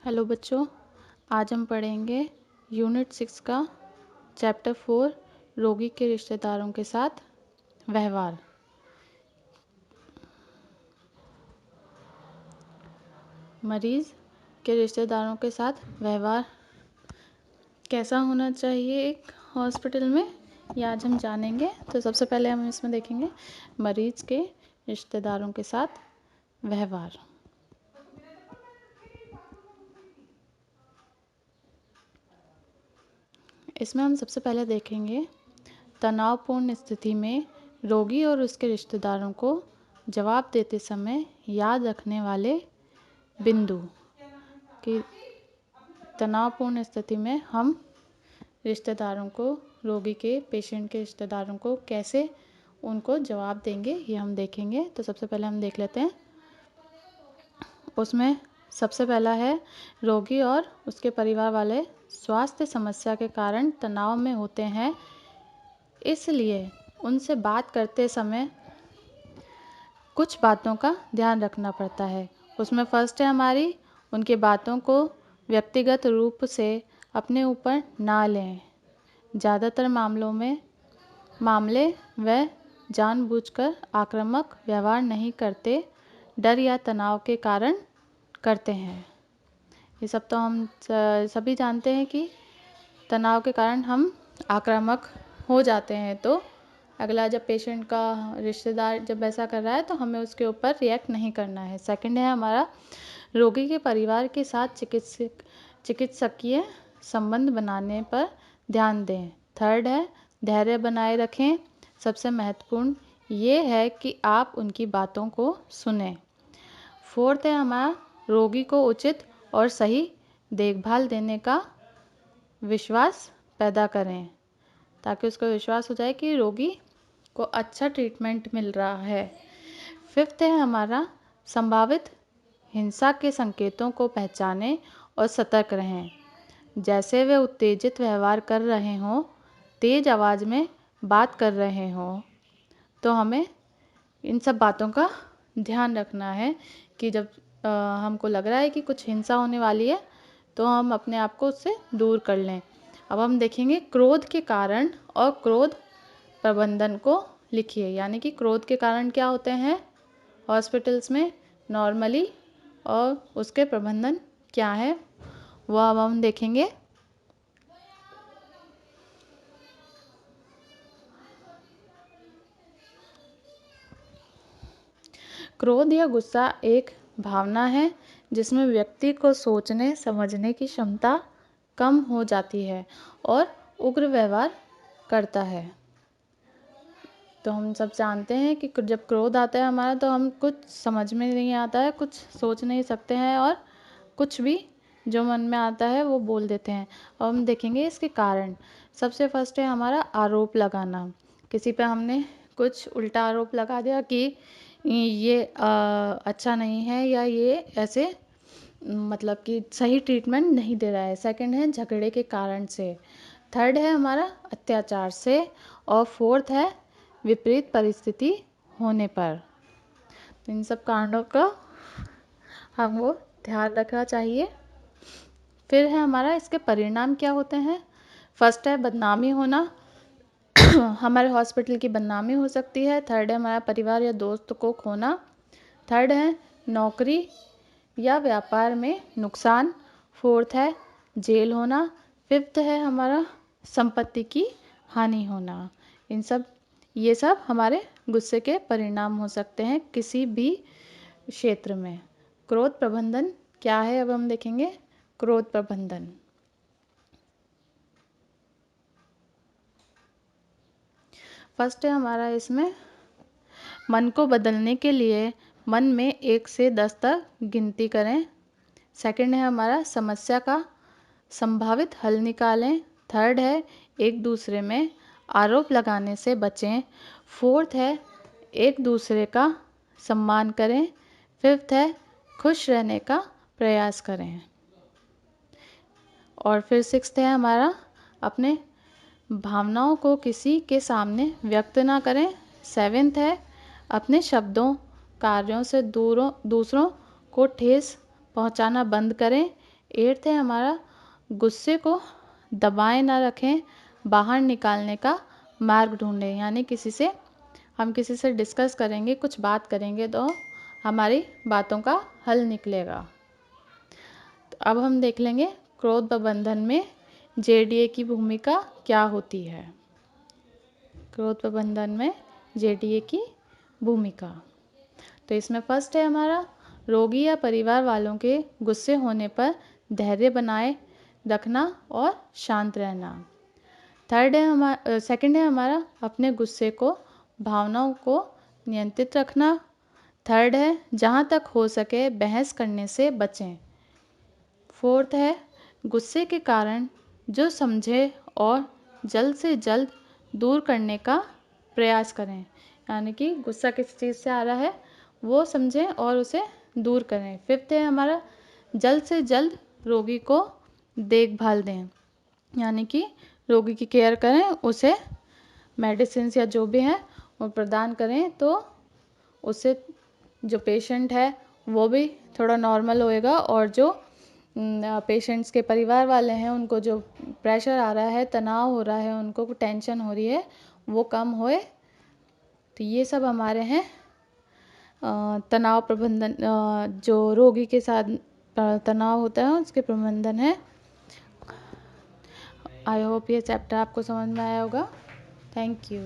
Hello बच्चों, आज हम पढ़ेंगे यूनिट 6 का चैप्टर 4 रोगी के रिश्तेदारों के साथ व्यवहार। मरीज के रिश्तेदारों के साथ व्यवहार कैसा होना चाहिए एक हॉस्पिटल में, ये आज हम जानेंगे। तो सबसे पहले हम इसमें देखेंगे मरीज के रिश्तेदारों के साथ व्यवहार। इसमें हम सबसे पहले देखेंगे तनावपूर्ण स्थिति में रोगी और उसके रिश्तेदारों को जवाब देते समय याद रखने वाले बिंदु। कि तनावपूर्ण स्थिति में हम रिश्तेदारों को, रोगी के, पेशेंट के रिश्तेदारों को कैसे उनको जवाब देंगे, ये हम देखेंगे। तो सबसे पहले हम देख लेते हैं। उसमें सबसे पहला है, रोगी और उसके परिवार वाले स्वास्थ्य समस्या के कारण तनाव में होते हैं, इसलिए उनसे बात करते समय कुछ बातों का ध्यान रखना पड़ता है। उसमें फर्स्ट है हमारी, उनकी बातों को व्यक्तिगत रूप से अपने ऊपर ना लें। ज़्यादातर मामले वे जानबूझकर आक्रामक व्यवहार नहीं करते, डर या तनाव के कारण करते हैं। ये सब तो हम सभी जानते हैं कि तनाव के कारण हम आक्रामक हो जाते हैं। तो अगला जब पेशेंट का रिश्तेदार जब ऐसा कर रहा है तो हमें उसके ऊपर रिएक्ट नहीं करना है। सेकंड है हमारा, रोगी के परिवार के साथ चिकित्सकीय संबंध बनाने पर ध्यान दें। थर्ड है, धैर्य बनाए रखें। सबसे महत्वपूर्ण ये है कि आप उनकी बातों को सुनें। फोर्थ है हमारा, रोगी को उचित और सही देखभाल देने का विश्वास पैदा करें, ताकि उसको विश्वास हो जाए कि रोगी को अच्छा ट्रीटमेंट मिल रहा है। फिफ्थ है हमारा, संभावित हिंसा के संकेतों को पहचानें और सतर्क रहें। जैसे वे उत्तेजित व्यवहार कर रहे हों, तेज आवाज़ में बात कर रहे हों, तो हमें इन सब बातों का ध्यान रखना है कि जब हमको लग रहा है कि कुछ हिंसा होने वाली है तो हम अपने आप को उससे दूर कर लें। अब हम देखेंगे क्रोध के कारण और क्रोध प्रबंधन को लिखिए। यानी कि क्रोध के कारण क्या होते हैं हॉस्पिटल्स में नॉर्मली, और उसके प्रबंधन क्या है वह अब हम देखेंगे। क्रोध या गुस्सा एक भावना है जिसमें व्यक्ति को सोचने समझने की क्षमता कम हो जाती है और उग्र व्यवहार करता है। तो हम सब जानते हैं कि जब क्रोध आता है हमारा तो हम कुछ समझ में नहीं आता है, कुछ सोच नहीं सकते हैं और कुछ भी जो मन में आता है वो बोल देते हैं। और हम देखेंगे इसके कारण। सबसे फर्स्ट है हमारा आरोप लगाना। किसी पे हमने कुछ उल्टा आरोप लगा दिया कि ये अच्छा नहीं है या ये ऐसे मतलब कि सही ट्रीटमेंट नहीं दे रहा है। सेकंड है झगड़े के कारण से। थर्ड है हमारा अत्याचार से। और फोर्थ है विपरीत परिस्थिति होने पर। तो इन सब कारणों का हमको ध्यान रखना चाहिए। फिर है हमारा इसके परिणाम क्या होते हैं। फर्स्ट है बदनामी होना, हमारे हॉस्पिटल की बदनामी हो सकती है। थर्ड है हमारा परिवार या दोस्त को खोना। थर्ड है नौकरी या व्यापार में नुकसान। फोर्थ है जेल होना। फिफ्थ है हमारा संपत्ति की हानि होना। ये सब हमारे गुस्से के परिणाम हो सकते हैं किसी भी क्षेत्र में। क्रोध प्रबंधन क्या है अब हम देखेंगे। क्रोध प्रबंधन, फर्स्ट है हमारा इसमें, मन को बदलने के लिए मन में 1 से 10 तक गिनती करें। सेकंड है हमारा समस्या का संभावित हल निकालें। थर्ड है एक दूसरे में आरोप लगाने से बचें। फोर्थ है एक दूसरे का सम्मान करें। फिफ्थ है खुश रहने का प्रयास करें। और फिर सिक्स्थ है हमारा, अपने भावनाओं को किसी के सामने व्यक्त ना करें। सेवेंथ है अपने शब्दों कार्यों से दूसरों को ठेस पहुंचाना बंद करें। 8th है हमारा गुस्से को दबाए ना रखें, बाहर निकालने का मार्ग ढूंढें। यानी हम किसी से डिस्कस करेंगे, कुछ बात करेंगे तो हमारी बातों का हल निकलेगा। तो अब हम देख लेंगे क्रोध प्रबंधन में जेडीए की भूमिका क्या होती है। क्रोध प्रबंधन में जेडीए की भूमिका, तो इसमें फर्स्ट है हमारा रोगी या परिवार वालों के गुस्से होने पर धैर्य बनाए रखना और शांत रहना। सेकंड है हमारा अपने गुस्से को, भावनाओं को नियंत्रित रखना। थर्ड है जहाँ तक हो सके बहस करने से बचें। फोर्थ है गुस्से के कारण जो समझे और जल्द से जल्द दूर करने का प्रयास करें। यानी कि गुस्सा किस चीज़ से आ रहा है वो समझें और उसे दूर करें। फिफ्थ है हमारा जल्द से जल्द रोगी को देखभाल दें। यानी कि रोगी की केयर करें, उसे मेडिसिन या जो भी है वो प्रदान करें, तो उससे जो पेशेंट है वो भी थोड़ा नॉर्मल होएगा और जो पेशेंट्स के परिवार वाले हैं उनको जो प्रेशर आ रहा है, तनाव हो रहा है, उनको टेंशन हो रही है, वो कम होए। तो ये सब हमारे हैं तनाव प्रबंधन, जो रोगी के साथ तनाव होता है उसके प्रबंधन है। आई होप ये चैप्टर आपको समझ में आया होगा। Thank you.